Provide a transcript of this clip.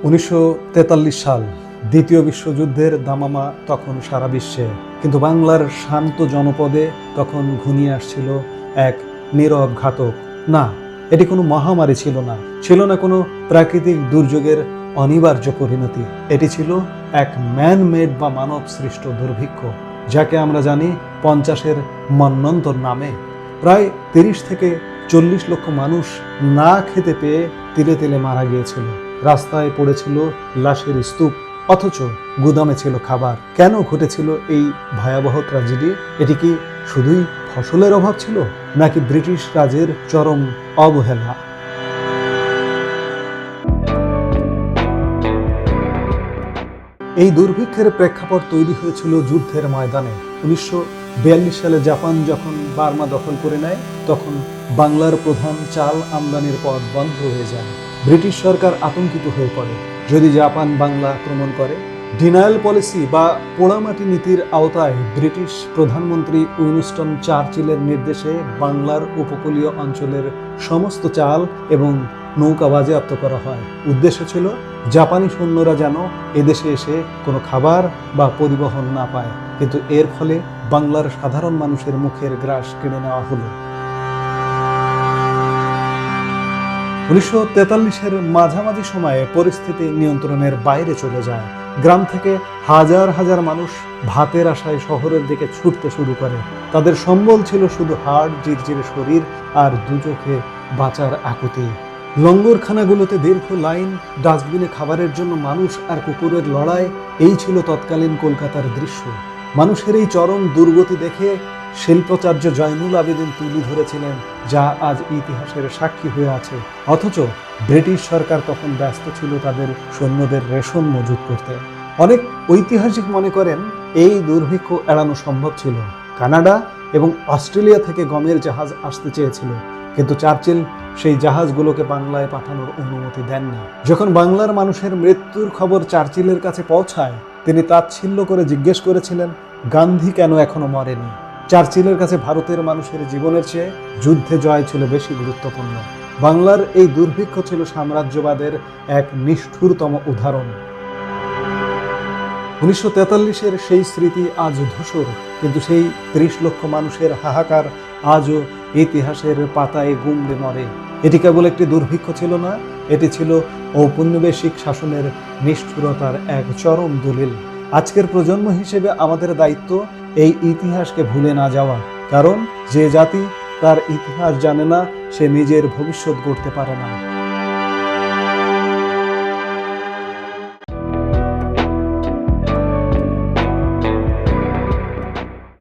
1943 সাল, দ্বিতীয় বিশ্বযুদ্ধের দামামা তখন সারা বিশ্বে, কিন্তু বাংলার শান্ত জনপদে তখন ঘনিয়ে আসছিল এক নীরব ঘাতক। না, এটি কোনো মহামারী ছিল না, ছিল না কোনো প্রাকৃতিক দুর্যোগের অনিবার্য পরিণতি। এটি ছিল এক ম্যান মেড বা মানব সৃষ্ট দুর্ভিক্ষ, যাকে আমরা জানি 50-এর মন্বন্তর নামে। প্রায় 30 থেকে 40 লক্ষ মানুষ না খেতে পেয়ে তিলে তিলে মারা গিয়েছিল। রাস্তায় পড়েছিল লাশের স্তূপ, অথচ গুদামে ছিল খাবার। কেন ঘটেছিল এই ভয়াবহ ট্র্যাজেডি? এটি কি শুধুই ফসলের অভাব ছিল, নাকি ব্রিটিশ রাজের চরম অবহেলা? এই দুর্ভিক্ষের প্রেক্ষাপট তৈরি হয়েছিল যুদ্ধের ময়দানে। 1942 সালে জাপান যখন বার্মা দখল করে নেয়, তখন বাংলার প্রধান চাল আমদানির পথ বন্ধ হয়ে যায়। ব্রিটিশ সরকার আতঙ্কিত হয়ে পড়ে, যদি জাপান বাংলা আক্রমণ করে। ডিনায়াল পলিসি বা পোড়ামাটি নীতির আওতায় ব্রিটিশ প্রধানমন্ত্রী উইনস্টন চার্চিলের নির্দেশে বাংলার উপকূলীয় অঞ্চলের সমস্ত চাল এবং নৌকা বাজেয়াপ্ত করা হয়। উদ্দেশ্য ছিল জাপানি সৈন্যরা যেন এদেশে এসে কোনো খাবার বা পরিবহন না পায়, কিন্তু এর ফলে বাংলার সাধারণ মানুষের মুখের গ্রাস কেড়ে নেওয়া হলো। 1943-এর মাঝামাঝি সময়ে পরিস্থিতি নিয়ন্ত্রণের বাইরে চলে যায়। গ্রাম থেকে হাজার হাজার মানুষ ভাতের আশায় শহরের দিকে ছুটতে শুরু করে। তাদের সম্বল ছিল শুধু হাড়, জিরজিরে শরীর আর দুচোখে বাঁচার আকুতি। লঙ্গরখানাগুলোতে দীর্ঘ লাইন, ডাস্টবিনে খাবারের জন্য মানুষ আর কুকুরের লড়াই, এই ছিল তৎকালীন কলকাতার দৃশ্য। মানুষের এই চরম দুর্গতি দেখে শিল্পাচার্য জয়নুল আবেদিন তুলে ধরেছিলেন, যা আজ ইতিহাসের সাক্ষী হয়ে আছে। অথচ ব্রিটিশ সরকার তখন ব্যস্ত ছিল তাদের সৈন্যদের রেশন মজুত করতে। অনেক ঐতিহাসিক মনে করেন এই দুর্ভিক্ষ এড়ানো সম্ভব ছিল। কানাডা এবং অস্ট্রেলিয়া থেকে গমের জাহাজ আসতে চেয়েছিল, কিন্তু চার্চিল সেই জাহাজগুলোকে বাংলায় পাঠানোর অনুমতি দেননি। যখন বাংলার মানুষের মৃত্যুর খবর চার্চিলের কাছে পৌঁছায়, তিনি তাচ্ছিল্য করে জিজ্ঞেস করেছিলেন, গান্ধী কেন এখনো মরেনি? চার্চিলের কাছে ভারতের মানুষের জীবনের চেয়ে যুদ্ধে জয় ছিল বেশি গুরুত্বপূর্ণ। বাংলার এই দুর্ভিক্ষ ছিল সাম্রাজ্যবাদের এক নিষ্ঠুরতম উদাহরণ। 1943-এর সেই স্মৃতি আজ ধূসর, কিন্তু সেই 30 লক্ষ মানুষের হাহাকার আজও ইতিহাসের পাতায় গুমড়ে মরে। এটি কেবল একটি দুর্ভিক্ষ ছিল না, এটি ছিল ঔপনিবেশিক শাসনের নিষ্ঠুরতার এক চরম দলিল। আজকের প্রজন্ম হিসেবে আমাদের দায়িত্ব এই ইতিহাসকে ভুলে না যাওয়া, কারণ যে জাতি তার ইতিহাস জানে না, সে নিজের ভবিষ্যৎ গড়তে পারে না।